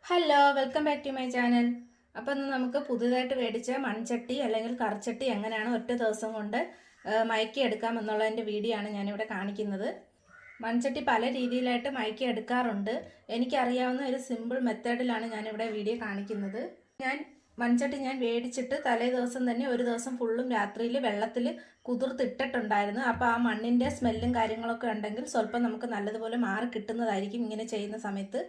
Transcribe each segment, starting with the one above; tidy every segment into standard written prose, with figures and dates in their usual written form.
Hello, welcome back to my channel. അപ്പോൾ ഇന്ന് നമുക്ക് പുതുതായിട്ട് മേടിച്ച മൺചട്ടി അല്ലെങ്കിൽ കറിച്ചട്ടി എങ്ങനെയാണ് ഒറ്റ ദിവസം കൊണ്ട് മയക്കി എടുക്കാം എന്നുള്ളതിൻ്റെ വീഡിയോ ആണ് ഞാനിവിടെ കാണിക്കുന്നത്. മൺചട്ടി പല രീതിയിലായിട്ട് മയക്കി എടുക്കാറുണ്ട്. എനിക്കറിയാവുന്ന ഒരു സിമ്പിൾ മെത്തേഡിലാണ് ഞാനിവിടെ വീഡിയോ കാണിക്കുന്നത്. മൺചട്ടി ഞാൻ മേടിച്ചിട്ട് തലേ ദിവസം തന്നെ ഒരു ദിവസം ഫുള്ളും രാത്രിയിൽ വെള്ളത്തിൽ കുതിർത്തിട്ടിട്ടുണ്ടായിരുന്നു. അപ്പോൾ ആ മണ്ണിൻ്റെ സ്മെല്ലും കാര്യങ്ങളൊക്കെ ഉണ്ടെങ്കിൽ സ്വല്പം നമുക്ക് നല്ലതുപോലെ മാറി കിട്ടുന്നതായിരിക്കും ഇങ്ങനെ ചെയ്യുന്ന സമയത്ത്.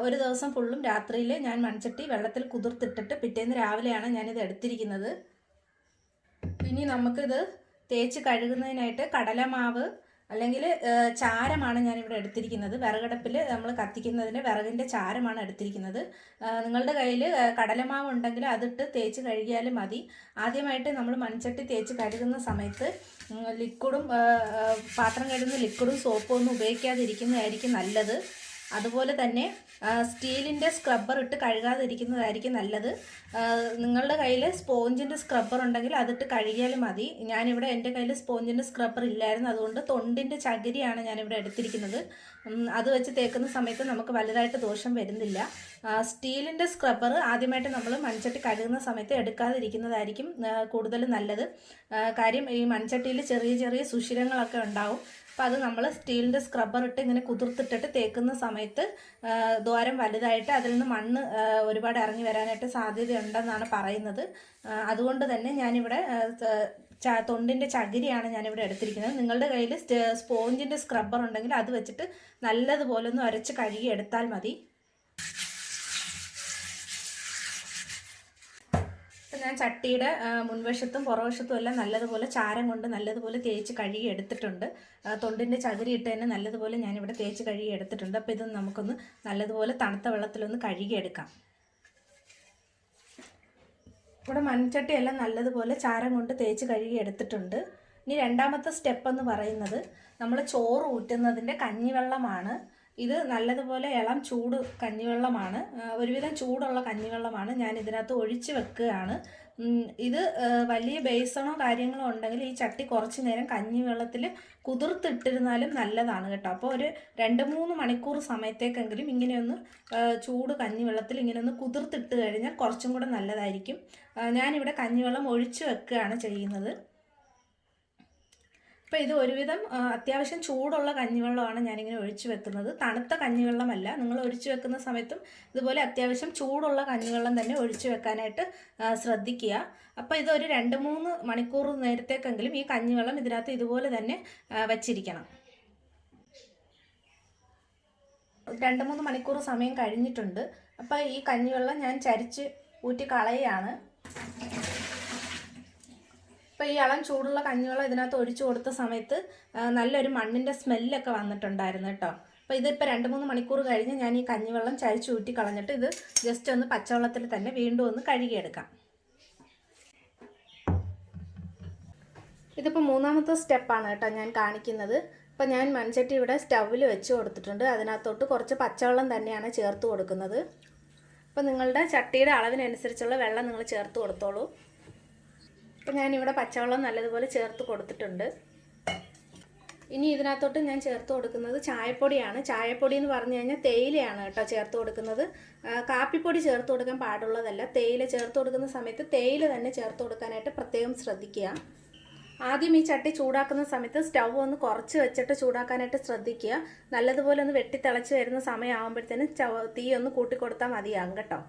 ഒരു ദിവസം ഫുള്ളും രാത്രിയിൽ ഞാൻ മൺചട്ടി വെള്ളത്തിൽ കുതിർത്തിട്ടിട്ട് പിറ്റേന്ന് രാവിലെയാണ് ഞാനിത് എടുത്തിരിക്കുന്നത്. ഇനി നമുക്കിത് തേച്ച് കഴുകുന്നതിനായിട്ട് കടലമാവ് അല്ലെങ്കിൽ ചാരമാണ് ഞാനിവിടെ എടുത്തിരിക്കുന്നത്. വിറകടുപ്പിൽ നമ്മൾ കത്തിക്കുന്നതിന് വിറകിൻ്റെ ചാരമാണ് എടുത്തിരിക്കുന്നത്. നിങ്ങളുടെ കയ്യിൽ കടലമാവ് ഉണ്ടെങ്കിൽ അതിട്ട് തേച്ച് കഴുകിയാലും മതി. ആദ്യമായിട്ട് നമ്മൾ മൺചട്ടി തേച്ച് കഴുകുന്ന സമയത്ത് ലിക്വിഡും പാത്രം കഴുകുന്ന ലിക്വിഡും സോപ്പും ഒന്നും ഉപയോഗിക്കാതിരിക്കുന്നതായിരിക്കും നല്ലത്. അതുപോലെ തന്നെ സ്റ്റീലിൻ്റെ സ്ക്രബ്ബർ ഇട്ട് കഴുകാതിരിക്കുന്നതായിരിക്കും നല്ലത്. നിങ്ങളുടെ കയ്യിൽ സ്പോഞ്ചിൻ്റെ സ്ക്രബ്ബർ ഉണ്ടെങ്കിൽ അതിട്ട് കഴുകിയാലും മതി. ഞാനിവിടെ എൻ്റെ കയ്യിൽ സ്പോഞ്ചിൻ്റെ സ്ക്രബ്ബർ ഇല്ലായിരുന്നു, അതുകൊണ്ട് തൊണ്ടിൻ്റെ ചകിരിയാണ് ഞാനിവിടെ എടുത്തിരിക്കുന്നത്. അത് വെച്ച് തേക്കുന്ന സമയത്ത് നമുക്ക് വലുതായിട്ട് ദോഷം വരുന്നില്ല. സ്റ്റീലിൻ്റെ സ്ക്രബ്ബർ ആദ്യമായിട്ട് നമ്മൾ മൺചട്ടി കഴുകുന്ന സമയത്ത് എടുക്കാതിരിക്കുന്നതായിരിക്കും കൂടുതൽ നല്ലത്. കാര്യം ഈ മൺചട്ടിയിൽ ചെറിയ ചെറിയ സുഷിരങ്ങളൊക്കെ ഉണ്ടാവും. അപ്പോൾ അത് നമ്മൾ സ്റ്റീലിൻ്റെ സ്ക്രബ്ബർ ഇട്ട് ഇങ്ങനെ കുതിർത്തിട്ടിട്ട് തേക്കുന്ന സമയത്ത് ദ്വാരം വലുതായിട്ട് അതിൽ നിന്ന് മണ്ണ് ഒരുപാട് ഇറങ്ങി വരാനായിട്ട് സാധ്യതയുണ്ടെന്നാണ് പറയുന്നത്. അതുകൊണ്ട് തന്നെ ഞാനിവിടെ തൊണ്ടിൻ്റെ ചകിരിയാണ് ഞാനിവിടെ എടുത്തിരിക്കുന്നത്. നിങ്ങളുടെ കയ്യിൽ സ്പോഞ്ചിൻ്റെ സ്ക്രബ്ബർ ഉണ്ടെങ്കിൽ അത് വെച്ചിട്ട് നല്ലതുപോലെ ഒന്ന് ഉരച്ച് കഴുകി എടുത്താൽ മതി. ഞാൻ ചട്ടിയുടെ മുൻവശത്തും പുറവശത്തും എല്ലാം നല്ലതുപോലെ ചാരം കൊണ്ട് നല്ലതുപോലെ തേച്ച് കഴുകി എടുത്തിട്ടുണ്ട്. തൊണ്ടിൻ്റെ ചകിരി ഇട്ട് തന്നെ നല്ലതുപോലെ ഞാനിവിടെ തേച്ച് കഴുകി എടുത്തിട്ടുണ്ട്. അപ്പോൾ ഇത് നമുക്കൊന്ന് നല്ലതുപോലെ തണുത്ത വെള്ളത്തിലൊന്ന് കഴുകിയെടുക്കാം. ഇവിടെ മൺചട്ടി എല്ലാം നല്ലതുപോലെ ചാരം കൊണ്ട് തേച്ച് കഴുകി എടുത്തിട്ടുണ്ട്. ഇനി രണ്ടാമത്തെ സ്റ്റെപ്പ് എന്ന് പറയുന്നത് നമ്മൾ ചോറ് ഊറ്റുന്നതിൻ്റെ കഞ്ഞിവെള്ളമാണ്. ഇത് നല്ലതുപോലെ ഇളം ചൂട് കഞ്ഞിവെള്ളമാണ്, ഒരുവിധം ചൂടുള്ള കഞ്ഞിവെള്ളമാണ് ഞാൻ ഇതിനകത്ത് ഒഴിച്ച് വെക്കുകയാണ്. ഇത് വലിയ ബേസണോ കാര്യങ്ങളോ ഉണ്ടെങ്കിൽ ഈ ചട്ടി കുറച്ച് നേരം കഞ്ഞിവെള്ളത്തിൽ കുതിർത്തിട്ടിരുന്നാലും നല്ലതാണ് കേട്ടോ. അപ്പോൾ ഒരു 2-3 മണിക്കൂർ സമയത്തേക്കെങ്കിലും ഇങ്ങനെയൊന്ന് ചൂട് കഞ്ഞിവെള്ളത്തിൽ ഇങ്ങനെയൊന്ന് കുതിർത്തിട്ട് കഴിഞ്ഞാൽ കുറച്ചും കൂടെ നല്ലതായിരിക്കും. ഞാനിവിടെ കഞ്ഞിവെള്ളം ഒഴിച്ച് വെക്കുകയാണ് ചെയ്യുന്നത്. അപ്പോൾ ഇത് ഒരുവിധം അത്യാവശ്യം ചൂടുള്ള കഞ്ഞിവെള്ളമാണ് ഞാനിങ്ങനെ ഒഴിച്ചു വെക്കുന്നത്. തണുത്ത കഞ്ഞിവെള്ളമല്ല. നിങ്ങൾ ഒഴിച്ചു വെക്കുന്ന സമയത്തും ഇതുപോലെ അത്യാവശ്യം ചൂടുള്ള കഞ്ഞിവെള്ളം തന്നെ ഒഴിച്ചു വെക്കാനായിട്ട് ശ്രദ്ധിക്കുക. അപ്പോൾ ഇതൊരു 2-3 മണിക്കൂർ നേരത്തേക്കെങ്കിലും ഈ കഞ്ഞിവെള്ളം ഇതിനകത്ത് ഇതുപോലെ തന്നെ വച്ചിരിക്കണം. 2-3 മണിക്കൂർ സമയം കഴിഞ്ഞിട്ടുണ്ട്. അപ്പോൾ ഈ കഞ്ഞിവെള്ളം ഞാൻ ചരിച്ച് ഊറ്റി കളയുകയാണ്. അപ്പോൾ ഈ ഇളം ചൂടുള്ള കഞ്ഞിവെള്ളം ഇതിനകത്ത് ഒഴിച്ചു കൊടുത്ത സമയത്ത് നല്ലൊരു മണ്ണിൻ്റെ സ്മെല്ലൊക്കെ വന്നിട്ടുണ്ടായിരുന്നു കേട്ടോ. അപ്പോൾ ഇതിപ്പോൾ 2-3 മണിക്കൂർ കഴിഞ്ഞ് ഞാൻ ഈ കഞ്ഞിവെള്ളം ചരിച്ച് ഊറ്റി കളഞ്ഞിട്ട് ഇത് ജസ്റ്റ് ഒന്ന് പച്ചവെള്ളത്തിൽ തന്നെ വീണ്ടും ഒന്ന് കഴുകിയെടുക്കാം. ഇതിപ്പോൾ 3ാമത്തെ സ്റ്റെപ്പാണ് കേട്ടോ ഞാൻ കാണിക്കുന്നത്. അപ്പോൾ ഞാൻ മൺചട്ടി ഇവിടെ സ്റ്റൗവിൽ വെച്ച് കൊടുത്തിട്ടുണ്ട്. അതിനകത്തോട്ട് കുറച്ച് പച്ചവെള്ളം തന്നെയാണ് ചേർത്ത് കൊടുക്കുന്നത്. അപ്പോൾ നിങ്ങളുടെ ചട്ടിയുടെ അളവിനനുസരിച്ചുള്ള വെള്ളം നിങ്ങൾ ചേർത്ത് കൊടുത്തോളൂ. അപ്പോൾ ഞാനിവിടെ പച്ചവെള്ളം നല്ലതുപോലെ ചേർത്ത് കൊടുത്തിട്ടുണ്ട്. ഇനി ഇതിനകത്തോട്ട് ഞാൻ ചേർത്ത് കൊടുക്കുന്നത് ചായപ്പൊടിയാണ്. ചായപ്പൊടി എന്ന് പറഞ്ഞു കഴിഞ്ഞാൽ തേയിലയാണ് കേട്ടോ ചേർത്ത് കൊടുക്കുന്നത്. കാപ്പിപ്പൊടി ചേർത്ത് കൊടുക്കാൻ പാടുള്ളതല്ല. തേയില ചേർത്ത് കൊടുക്കുന്ന സമയത്ത് തേയില തന്നെ ചേർത്ത് കൊടുക്കാനായിട്ട് പ്രത്യേകം ശ്രദ്ധിക്കുക. ആദ്യം ഈ ചട്ടി ചൂടാക്കുന്ന സമയത്ത് സ്റ്റൗ ഒന്ന് കുറച്ച് വെച്ചിട്ട് ചൂടാക്കാനായിട്ട് ശ്രദ്ധിക്കുക. നല്ലതുപോലെ ഒന്ന് വെട്ടിത്തിളച്ച് വരുന്ന സമയമാകുമ്പോഴത്തേനും തീ ഒന്ന് കൂട്ടിക്കൊടുത്താൽ മതിയാകും കേട്ടോ.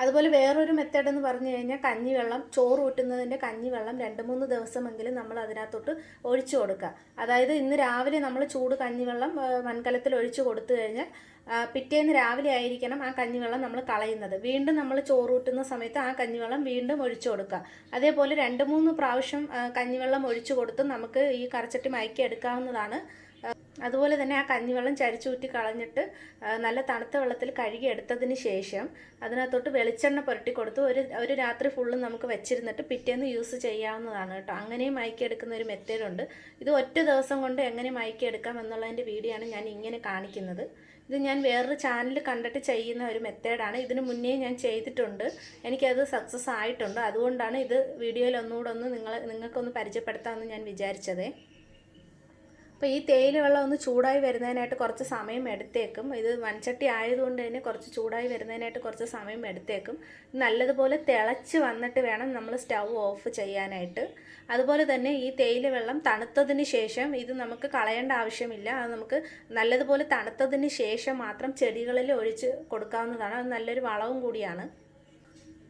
അതുപോലെ വേറൊരു മെത്തേഡ് എന്ന് പറഞ്ഞു കഴിഞ്ഞാൽ കഞ്ഞിവെള്ളം, ചോറ് ഊറ്റുന്നതിൻ്റെ കഞ്ഞിവെള്ളം 2-3 ദിവസമെങ്കിലും നമ്മൾ അതിനകത്തോട്ട് ഒഴിച്ചു കൊടുക്കുക. അതായത് ഇന്ന് രാവിലെ നമ്മൾ ചൂട് കഞ്ഞിവെള്ളം മൺകലത്തിൽ ഒഴിച്ചു കൊടുത്തു കഴിഞ്ഞാൽ പിറ്റേന്ന് രാവിലെ ആയിരിക്കണം ആ കഞ്ഞിവെള്ളം നമ്മൾ കളയുന്നത്. വീണ്ടും നമ്മൾ ചോറ് ഊറ്റുന്ന സമയത്ത് ആ കഞ്ഞിവെള്ളം വീണ്ടും ഒഴിച്ചു കൊടുക്കുക. അതേപോലെ 2-3 പ്രാവശ്യം കഞ്ഞിവെള്ളം ഒഴിച്ചു കൊടുത്ത് നമുക്ക് ഈ കറിച്ചട്ടി മയക്കി എടുക്കാവുന്നതാണ്. അതുപോലെ തന്നെ ആ കഞ്ഞിവെള്ളം ചരിച്ചൂറ്റി കളഞ്ഞിട്ട് നല്ല തണുത്ത വെള്ളത്തിൽ കഴുകി എടുത്തതിന് ശേഷം അതിനകത്തോട്ട് വെളിച്ചെണ്ണ പുരട്ടി കൊടുത്ത് ഒരു രാത്രി ഫുള്ളും നമുക്ക് വെച്ചിരുന്നിട്ട് പിറ്റേന്ന് യൂസ് ചെയ്യാവുന്നതാണ് കേട്ടോ. അങ്ങനെയും മയക്കിയെടുക്കുന്ന ഒരു മെത്തേഡുണ്ട്. ഇത് ഒറ്റ ദിവസം കൊണ്ട് എങ്ങനെ മയക്കിയെടുക്കാം എന്നുള്ളതിൻ്റെ വീഡിയോ ആണ് ഞാൻ ഇങ്ങനെ കാണിക്കുന്നത്. ഇത് ഞാൻ വേറൊരു ചാനൽ കണ്ടിട്ട് ചെയ്യുന്ന ഒരു മെത്തേഡാണ്. ഇതിന് മുന്നേ ഞാൻ ചെയ്തിട്ടുണ്ട്, എനിക്കത് സക്സസ് ആയിട്ടുണ്ട്. അതുകൊണ്ടാണ് ഇത് വീഡിയോയിൽ ഒന്നുകൂടെ ഒന്ന് നിങ്ങൾക്കൊന്ന് പരിചയപ്പെടുത്താമെന്ന് ഞാൻ വിചാരിച്ചത്. അപ്പോൾ ഈ തേയില വെള്ളം ഒന്ന് ചൂടായി വരുന്നതിനായിട്ട് കുറച്ച് സമയം എടുത്തേക്കും. ഇത് മൺചട്ടി ആയതുകൊണ്ട് തന്നെ കുറച്ച് ചൂടായി വരുന്നതിനായിട്ട് കുറച്ച് സമയം എടുത്തേക്കും. നല്ലതുപോലെ തിളച്ച് വന്നിട്ട് വേണം നമ്മൾ സ്റ്റൗ ഓഫ് ചെയ്യാനായിട്ട്. അതുപോലെ തന്നെ ഈ തേയില വെള്ളം തണുത്തതിന് ശേഷം ഇത് നമുക്ക് കളയേണ്ട ആവശ്യമില്ല. അത് നമുക്ക് നല്ലതുപോലെ തണുത്തതിന് ശേഷം മാത്രം ചെടികളിൽ ഒഴിച്ച് കൊടുക്കാവുന്നതാണ്. അത് നല്ലൊരു വളവും കൂടിയാണ്.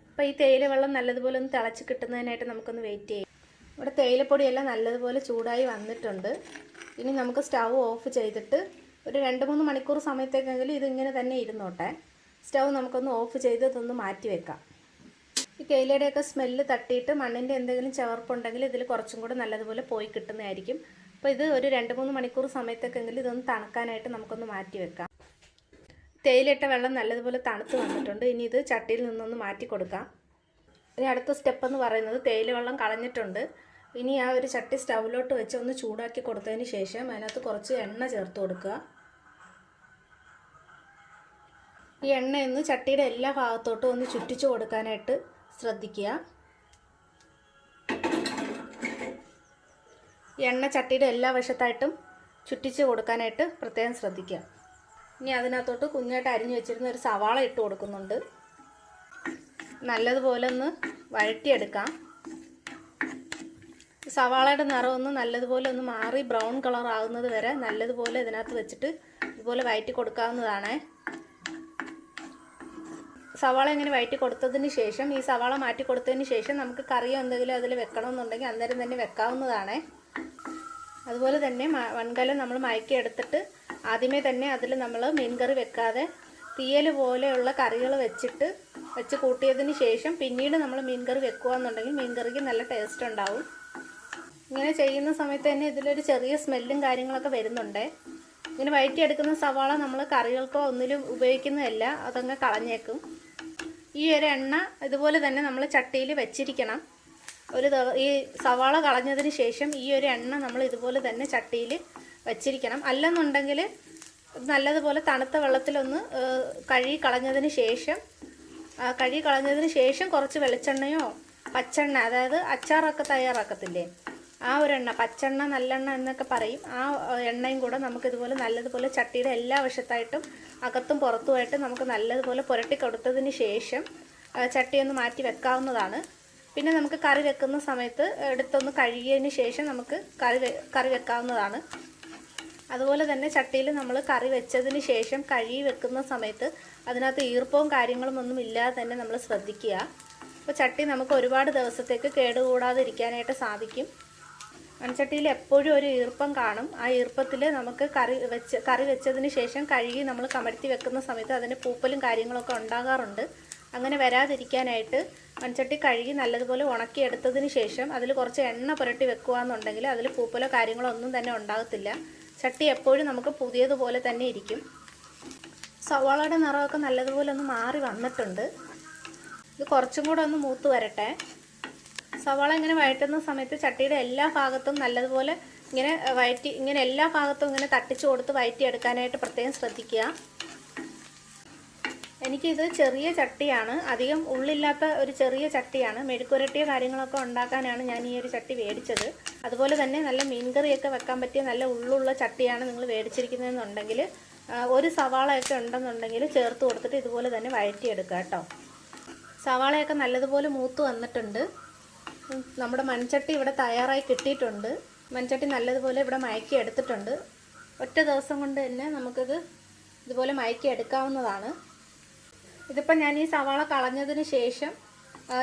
അപ്പോൾ ഈ തേയില വെള്ളം നല്ലതുപോലെ ഒന്ന് തിളച്ച് കിട്ടുന്നതിനായിട്ട് നമുക്കൊന്ന് വെയിറ്റ് ചെയ്യാം. ഇവിടെ തേയിലപ്പൊടിയെല്ലാം നല്ലതുപോലെ ചൂടായി വന്നിട്ടുണ്ട്. ഇനി നമുക്ക് സ്റ്റൗ ഓഫ് ചെയ്തിട്ട് ഒരു 2-3 മണിക്കൂർ സമയത്തേക്കെങ്കിലും ഇതിങ്ങനെ തന്നെ ഇരുന്നോട്ടെ. സ്റ്റൗ നമുക്കൊന്ന് ഓഫ് ചെയ്ത് ഇതൊന്ന് മാറ്റി വെക്കാം. ഈ തേയിലയുടെയൊക്കെ സ്മെല്ല് തട്ടിയിട്ട് മണ്ണിൻ്റെ എന്തെങ്കിലും ചവർപ്പുണ്ടെങ്കിൽ ഇതിൽ കുറച്ചും കൂടെ നല്ലതുപോലെ പോയി കിട്ടുന്നതായിരിക്കും. അപ്പോൾ ഇത് ഒരു 2-3 മണിക്കൂർ സമയത്തേക്കെങ്കിലും ഇതൊന്ന് തണുക്കാനായിട്ട് നമുക്കൊന്ന് മാറ്റി വെക്കാം. തേയിലയിട്ട വെള്ളം നല്ലതുപോലെ തണുത്ത് വന്നിട്ടുണ്ട്. ഇനി ഇത് ചട്ടിയിൽ നിന്നൊന്ന് മാറ്റി കൊടുക്കാം. ഇനി അടുത്ത സ്റ്റെപ്പ് എന്ന് പറയുന്നത് തേയില വെള്ളം കളഞ്ഞിട്ടുണ്ട്. ഇനി ആ ഒരു ചട്ടി സ്റ്റൗവിലോട്ട് വെച്ച് ഒന്ന് ചൂടാക്കി കൊടുത്തതിന് ശേഷം അതിനകത്ത് കുറച്ച് എണ്ണ ചേർത്ത് കൊടുക്കുക. ഈ എണ്ണയൊന്ന് ചട്ടിയുടെ എല്ലാ ഭാഗത്തോട്ടും ഒന്ന് ചുറ്റിച്ചു കൊടുക്കാനായിട്ട് ശ്രദ്ധിക്കുക. എണ്ണ ചട്ടിയുടെ എല്ലാ വശത്തായിട്ടും ചുറ്റിച്ച് കൊടുക്കാനായിട്ട് പ്രത്യേകം ശ്രദ്ധിക്കുക. ഇനി അതിനകത്തോട്ട് കുഞ്ഞായിട്ട് അരിഞ്ഞു വെച്ചിരുന്ന ഒരു സവാള ഇട്ട് കൊടുക്കുന്നുണ്ട്. നല്ലതുപോലെ ഒന്ന് വഴറ്റിയെടുക്കാം. സവാളയുടെ നിറം ഒന്ന് നല്ലതുപോലെ ഒന്ന് മാറി ബ്രൗൺ കളർ ആകുന്നത് വരെ നല്ലതുപോലെ ഇതിനകത്ത് വെച്ചിട്ട് ഇതുപോലെ വഴറ്റി കൊടുക്കാവുന്നതാണ്. സവാള ഇങ്ങനെ വഴറ്റി കൊടുത്തതിന് ശേഷം ഈ സവാള മാറ്റി കൊടുത്തതിന് ശേഷം നമുക്ക് കറിയോ എന്തെങ്കിലും അതിൽ വെക്കണമെന്നുണ്ടെങ്കിൽ അന്നേരം തന്നെ വെക്കാവുന്നതാണ്. അതുപോലെ തന്നെ വൻകലം നമ്മൾ മയക്കി എടുത്തിട്ട് ആദ്യമേ തന്നെ അതിൽ നമ്മൾ മീൻകറി വെക്കാതെ തീയൽ പോലെയുള്ള കറികൾ വെച്ച് കൂട്ടിയതിന് ശേഷം പിന്നീട് നമ്മൾ മീൻകറി വെക്കുകയെന്നുണ്ടെങ്കിൽ മീൻകറിക്ക് നല്ല ടേസ്റ്റ് ഉണ്ടാവും. ഇങ്ങനെ ചെയ്യുന്ന സമയത്ത് തന്നെ ഇതിലൊരു ചെറിയ സ്മെല്ലും കാര്യങ്ങളൊക്കെ വരുന്നുണ്ട്. ഇങ്ങനെ വഴറ്റിയെടുക്കുന്ന സവാള നമ്മൾ കറികൾക്കോ ഒന്നിലും ഉപയോഗിക്കുന്നതല്ല, അതങ്ങ് കളഞ്ഞേക്കും. ഈ ഒരു എണ്ണ ഇതുപോലെ തന്നെ നമ്മൾ ചട്ടിയിൽ വെച്ചിരിക്കണം. ഈ സവാള കളഞ്ഞതിന് ശേഷം ഈ ഒരു എണ്ണ നമ്മൾ ഇതുപോലെ തന്നെ ചട്ടിയിൽ വെച്ചിരിക്കണം. അല്ലെന്നുണ്ടെങ്കിൽ നല്ലതുപോലെ തണുത്ത വെള്ളത്തിലൊന്ന് കഴുകി കളഞ്ഞതിന് ശേഷം കുറച്ച് വെളിച്ചെണ്ണയോ പച്ചെണ്ണ, അതായത് അച്ചാറൊക്കെ തയ്യാറാക്കത്തില്ലേ, ആ ഒരു എണ്ണ, പച്ചെണ്ണ നല്ലെണ്ണ എന്നൊക്കെ പറയും, ആ എണ്ണയും കൂടെ നമുക്കിതുപോലെ നല്ലതുപോലെ ചട്ടിയുടെ എല്ലാ വശത്തായിട്ടും അകത്തും പുറത്തുമായിട്ട് നമുക്ക് നല്ലതുപോലെ പുരട്ടി കൊടുത്തതിന് ശേഷം ചട്ടിയൊന്ന് മാറ്റി വെക്കാവുന്നതാണ്. പിന്നെ നമുക്ക് കറി വെക്കുന്ന സമയത്ത് എടുത്തൊന്ന് കഴുകിയതിന് ശേഷം നമുക്ക് കറി വെക്കാവുന്നതാണ്. അതുപോലെ തന്നെ ചട്ടിയിൽ നമ്മൾ കറി വെച്ചതിന് ശേഷം കഴുകി വെക്കുന്ന സമയത്ത് അതിനകത്ത് ഈർപ്പവും കാര്യങ്ങളും ഒന്നും ഇല്ലാതെ തന്നെ നമ്മൾ ശ്രദ്ധിക്കുക. അപ്പോൾ ചട്ടി നമുക്ക് ഒരുപാട് ദിവസത്തേക്ക് കേടുകൂടാതിരിക്കാനായിട്ട് സാധിക്കും. മൺചട്ടിയിൽ എപ്പോഴും ഒരു ഈർപ്പം കാണും. ആ ഈർപ്പത്തിൽ നമുക്ക് കറി വെച്ചതിന് ശേഷം കഴുകി നമ്മൾ കമഴ്ത്തി വെക്കുന്ന സമയത്ത് അതിന് പൂപ്പലും കാര്യങ്ങളൊക്കെ ഉണ്ടാകാറുണ്ട്. അങ്ങനെ വരാതിരിക്കാനായിട്ട് മൺചട്ടി കഴുകി നല്ലതുപോലെ ഉണക്കിയെടുത്തതിന് ശേഷം അതിൽ കുറച്ച് എണ്ണ പുരട്ടി വെക്കുകയെന്നുണ്ടെങ്കിൽ അതിൽ പൂപ്പലോ കാര്യങ്ങളോ ഒന്നും തന്നെ ഉണ്ടാകത്തില്ല. ചട്ടി എപ്പോഴും നമുക്ക് പുതിയതുപോലെ തന്നെ ഇരിക്കും. സവാളയുടെ നിറമൊക്കെ നല്ലതുപോലെ ഒന്ന് മാറി വന്നിട്ടുണ്ട്. ഇത് കുറച്ചും കൂടെ ഒന്ന് മൂത്ത് വരട്ടെ. സവാള ഇങ്ങനെ വഴറ്റുന്ന സമയത്ത് ചട്ടിയുടെ എല്ലാ ഭാഗത്തും നല്ലതുപോലെ ഇങ്ങനെ എല്ലാ ഭാഗത്തും ഇങ്ങനെ തട്ടിച്ചു കൊടുത്ത് വഴറ്റിയെടുക്കാനായിട്ട് പ്രത്യേകം ശ്രദ്ധിക്കുക. എനിക്കിത് ചെറിയ ചട്ടിയാണ്, അധികം ഉള്ളില്ലാത്ത ഒരു ചെറിയ ചട്ടിയാണ്. മെഴുക്കുരട്ടിയോ കാര്യങ്ങളൊക്കെ ഉണ്ടാക്കാനാണ് ഞാൻ ഈ ഒരു ചട്ടി മേടിച്ചത്. അതുപോലെ തന്നെ നല്ല മീൻകറിയൊക്കെ വെക്കാൻ പറ്റിയ നല്ല ഉള്ളുള്ള ചട്ടിയാണ് നിങ്ങൾ മേടിച്ചിരിക്കുന്നതെന്നുണ്ടെങ്കിൽ ഒരു സവാളയൊക്കെ ഉണ്ടെന്നുണ്ടെങ്കിൽ ചേർത്ത് കൊടുത്തിട്ട് ഇതുപോലെ തന്നെ വഴറ്റിയെടുക്കുക കേട്ടോ. സവാളയൊക്കെ നല്ലതുപോലെ മൂത്ത് വന്നിട്ടുണ്ട്. നമ്മുടെ മൺചട്ടി ഇവിടെ തയ്യാറായി കിട്ടിയിട്ടുണ്ട്. മൺചട്ടി നല്ലതുപോലെ ഇവിടെ മയക്കി എടുത്തിട്ടുണ്ട്. ഒറ്റ ദിവസം കൊണ്ട് തന്നെ നമുക്കിത് ഇതുപോലെ മയക്കി എടുക്കാവുന്നതാണ്. ഇതിപ്പോൾ ഞാൻ ഈ സവാള കളഞ്ഞതിന് ശേഷം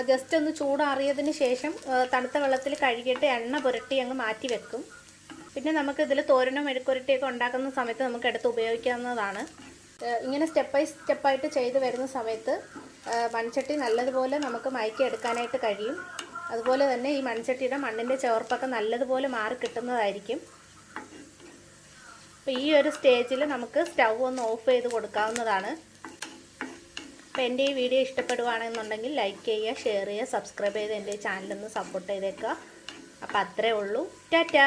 ജസ്റ്റ് ഒന്ന് ചൂടാറിയതിന് ശേഷം തണുത്ത വെള്ളത്തിൽ കഴുകിയിട്ട് എണ്ണ പുരട്ടി അങ്ങ് മാറ്റി വെക്കും. പിന്നെ നമുക്കിതിൽ തോരനോ മെഴുക്കുരട്ടിയൊക്കെ ഉണ്ടാക്കുന്ന സമയത്ത് നമുക്ക് എടുത്ത് ഉപയോഗിക്കാവുന്നതാണ്. ഇങ്ങനെ സ്റ്റെപ്പ് ബൈ സ്റ്റെപ്പായിട്ട് ചെയ്ത് വരുന്ന സമയത്ത് മൺചട്ടി നല്ലതുപോലെ നമുക്ക് മയക്കി എടുക്കാനായിട്ട് കഴിയും. അതുപോലെ തന്നെ ഈ മൺചട്ടിയുടെ മണ്ണിൻ്റെ ചേർപ്പൊക്കെ നല്ലതുപോലെ മാറി കിട്ടുന്നതായിരിക്കും. അപ്പോൾ ഈ ഒരു സ്റ്റേജിൽ നമുക്ക് സ്റ്റൗ ഒന്ന് ഓഫ് ചെയ്ത് കൊടുക്കാവുന്നതാണ്. അപ്പോൾ എൻ്റെ ഈ വീഡിയോ ഇഷ്ടപ്പെടുവാണെന്നുണ്ടെങ്കിൽ ലൈക്ക് ചെയ്യുക, ഷെയർ ചെയ്യുക, സബ്സ്ക്രൈബ് ചെയ്ത് എൻ്റെ ചാനലൊന്ന് സപ്പോർട്ട് ചെയ്തേക്കുക. അപ്പോൾ അത്രേ ഉള്ളൂ. ടാറ്റാ.